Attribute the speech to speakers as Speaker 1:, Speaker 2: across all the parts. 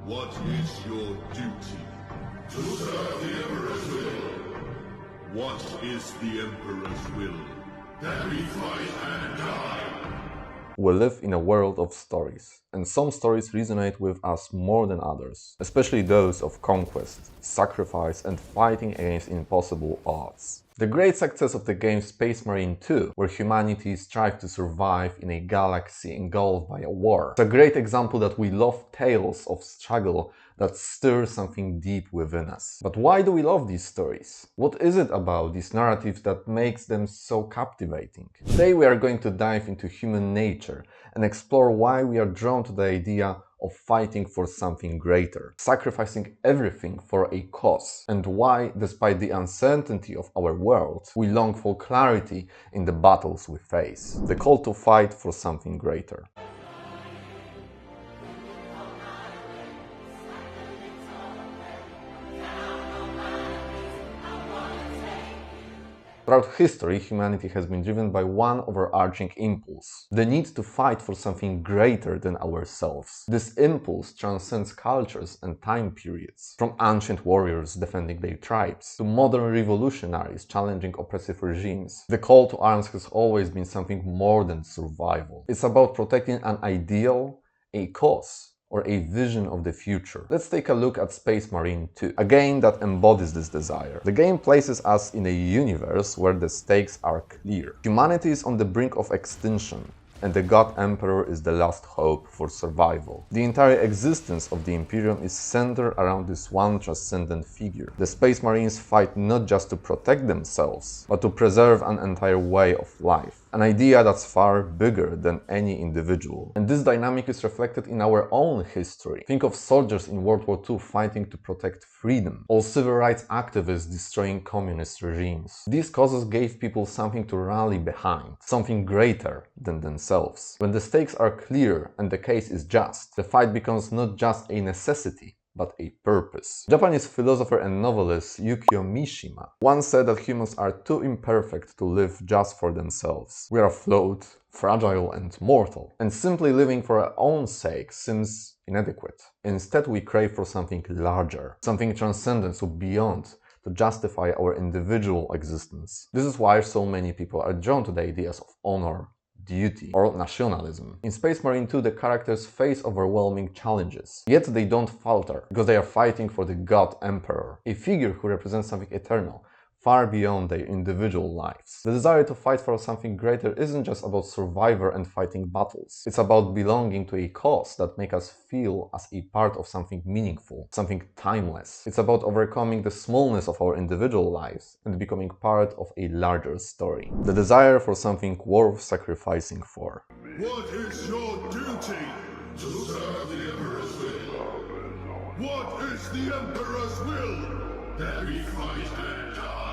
Speaker 1: What is your duty? To serve the Emperor's will. What is the Emperor's will? That we fight and die.
Speaker 2: We live in a world of stories, and some stories resonate with us more than others, especially those of conquest, sacrifice, and fighting against impossible odds. The great success of the game Space Marine 2, where humanity strives to survive in a galaxy engulfed by a war, is a great example that we love tales of struggle that stir something deep within us. But why do we love these stories? What is it about these narratives that makes them so captivating? Today we are going to dive into human nature and explore why we are drawn to the idea of fighting for something greater, sacrificing everything for a cause, and why, despite the uncertainty of our world, we long for clarity in the battles we face. The call to fight for something greater. Throughout history, humanity has been driven by one overarching impulse: the need to fight for something greater than ourselves. This impulse transcends cultures and time periods, from ancient warriors defending their tribes to modern revolutionaries challenging oppressive regimes. The call to arms has always been something more than survival. It's about protecting an ideal, a cause, or a vision of the future. Let's take a look at Space Marine 2, a game that embodies this desire. The game places us in a universe where the stakes are clear. Humanity is on the brink of extinction, and the God Emperor is the last hope for survival. The entire existence of the Imperium is centered around this one transcendent figure. The Space Marines fight not just to protect themselves, but to preserve an entire way of life. An idea that's far bigger than any individual. And this dynamic is reflected in our own history. Think of soldiers in World War II fighting to protect freedom, or civil rights activists destroying communist regimes. These causes gave people something to rally behind, something greater than themselves. When the stakes are clear and the case is just, the fight becomes not just a necessity, but a purpose. Japanese philosopher and novelist Yukio Mishima once said that humans are too imperfect to live just for themselves. We are flawed, fragile, and mortal, and simply living for our own sake seems inadequate. Instead, we crave for something larger, something transcendent, so beyond, to justify our individual existence. This is why so many people are drawn to the ideas of honor, duty, or nationalism. In Space Marine 2, the characters face overwhelming challenges, yet they don't falter, because they are fighting for the God Emperor, a figure who represents something eternal, far beyond their individual lives. The desire to fight for something greater isn't just about survivor and fighting battles. It's about belonging to a cause that makes us feel as a part of something meaningful, something timeless. It's about overcoming the smallness of our individual lives and becoming part of a larger story. The desire for something worth sacrificing for.
Speaker 1: What is your duty? To serve the Emperor's will. What is the Emperor's will? That we fight and die.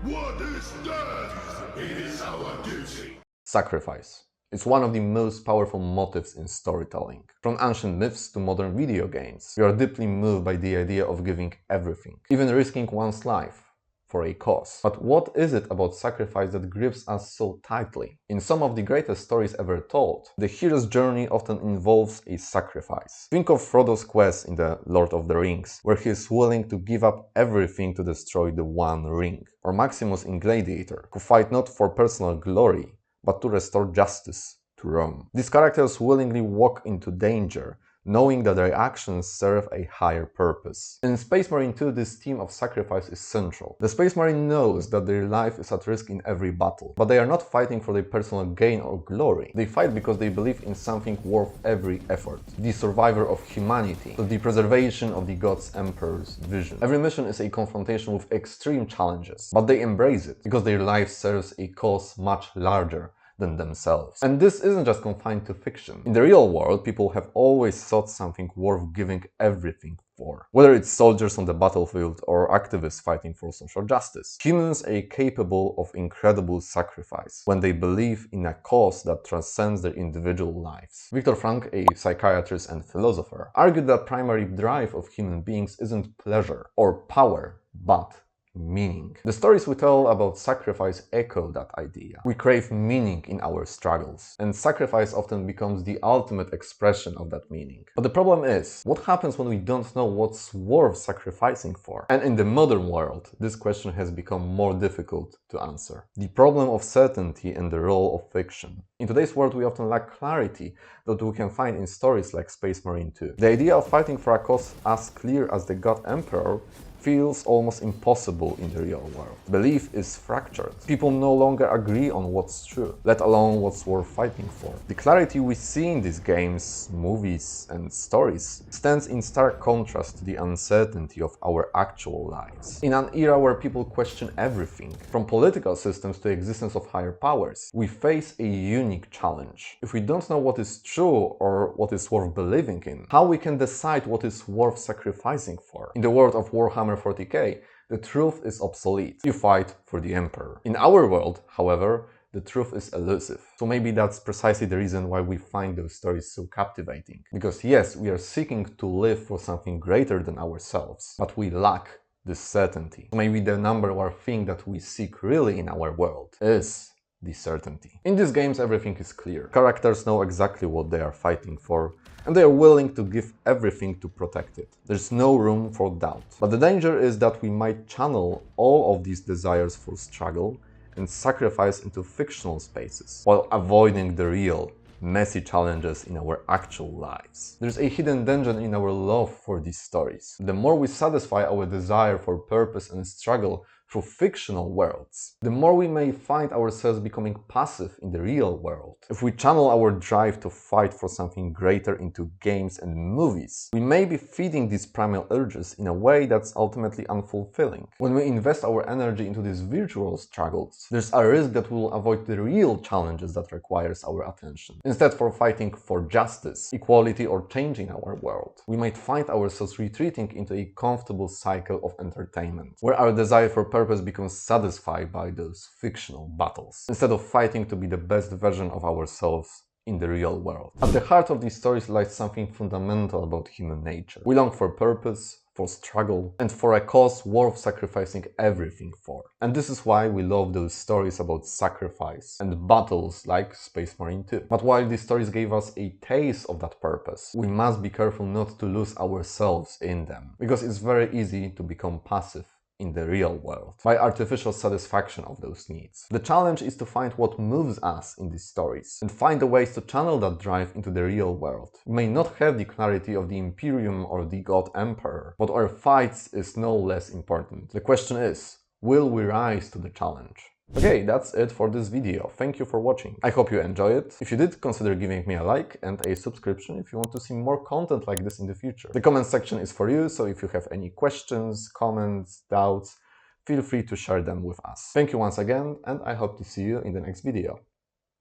Speaker 1: What is death? It is our duty.
Speaker 2: Sacrifice. It's one of the most powerful motives in storytelling. From ancient myths to modern video games, we are deeply moved by the idea of giving everything, even risking one's life, for a cause. But what is it about sacrifice that grips us so tightly? In some of the greatest stories ever told, the hero's journey often involves a sacrifice. Think of Frodo's quest in The Lord of the Rings, where he is willing to give up everything to destroy the One Ring. Or Maximus in Gladiator, who fight not for personal glory, but to restore justice to Rome. These characters willingly walk into danger, knowing that their actions serve a higher purpose. In Space Marine 2, this theme of sacrifice is central. The Space Marine knows that their life is at risk in every battle, but they are not fighting for their personal gain or glory. They fight because they believe in something worth every effort, the survival of humanity, the preservation of the God's Emperor's vision. Every mission is a confrontation with extreme challenges, but they embrace it because their life serves a cause much larger than themselves. And this isn't just confined to fiction. In the real world, people have always sought something worth giving everything for. Whether it's soldiers on the battlefield or activists fighting for social justice, humans are capable of incredible sacrifice when they believe in a cause that transcends their individual lives. Viktor Frankl, a psychiatrist and philosopher, argued that primary drive of human beings isn't pleasure or power, but meaning. The stories we tell about sacrifice echo that idea. We crave meaning in our struggles, and sacrifice often becomes the ultimate expression of that meaning. But the problem is, what happens when we don't know what's worth sacrificing for? And in the modern world, this question has become more difficult to answer. The problem of certainty and the role of fiction. In today's world, we often lack clarity that we can find in stories like Space Marine 2. The idea of fighting for a cause as clear as the God Emperor feels almost impossible in the real world. Belief is fractured. People no longer agree on what's true, let alone what's worth fighting for. The clarity we see in these games, movies, and stories stands in stark contrast to the uncertainty of our actual lives. In an era where people question everything, from political systems to the existence of higher powers, we face a unique challenge. If we don't know what is true or what is worth believing in, how we can decide what is worth sacrificing for? In the world of Warhammer 40k, the truth is obsolete. You fight for the Emperor. In our world, however, the truth is elusive. So maybe that's precisely the reason why we find those stories so captivating. Because yes, we are seeking to live for something greater than ourselves, but we lack this certainty. So maybe the number one thing that we seek really in our world is the certainty. In these games, everything is clear. Characters know exactly what they are fighting for, and they are willing to give everything to protect it. There's no room for doubt. But the danger is that we might channel all of these desires for struggle and sacrifice into fictional spaces, while avoiding the real, messy challenges in our actual lives. There's a hidden danger in our love for these stories. The more we satisfy our desire for purpose and struggle through fictional worlds, the more we may find ourselves becoming passive in the real world. If we channel our drive to fight for something greater into games and movies, we may be feeding these primal urges in a way that's ultimately unfulfilling. When we invest our energy into these virtual struggles, there's a risk that we will avoid the real challenges that requires our attention. Instead for fighting for justice, equality, or changing our world, we might find ourselves retreating into a comfortable cycle of entertainment, where our desire for purpose becomes satisfied by those fictional battles, instead of fighting to be the best version of ourselves in the real world. At the heart of these stories lies something fundamental about human nature. We long for purpose, for struggle, and for a cause worth sacrificing everything for. And this is why we love those stories about sacrifice and battles like Space Marine 2. But while these stories gave us a taste of that purpose, we must be careful not to lose ourselves in them, because it's very easy to become passive in the real world, by artificial satisfaction of those needs. The challenge is to find what moves us in these stories, and find the ways to channel that drive into the real world. We may not have the clarity of the Imperium or the God Emperor, but our fights is no less important. The question is, will we rise to the challenge? Okay, that's it for this video. Thank you for watching. I hope you enjoy it. If you did, consider giving me a like and a subscription if you want to see more content like this in the future. The comment section is for you, so if you have any questions, comments, doubts, feel free to share them with us. Thank you once again, and I hope to see you in the next video.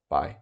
Speaker 2: Bye.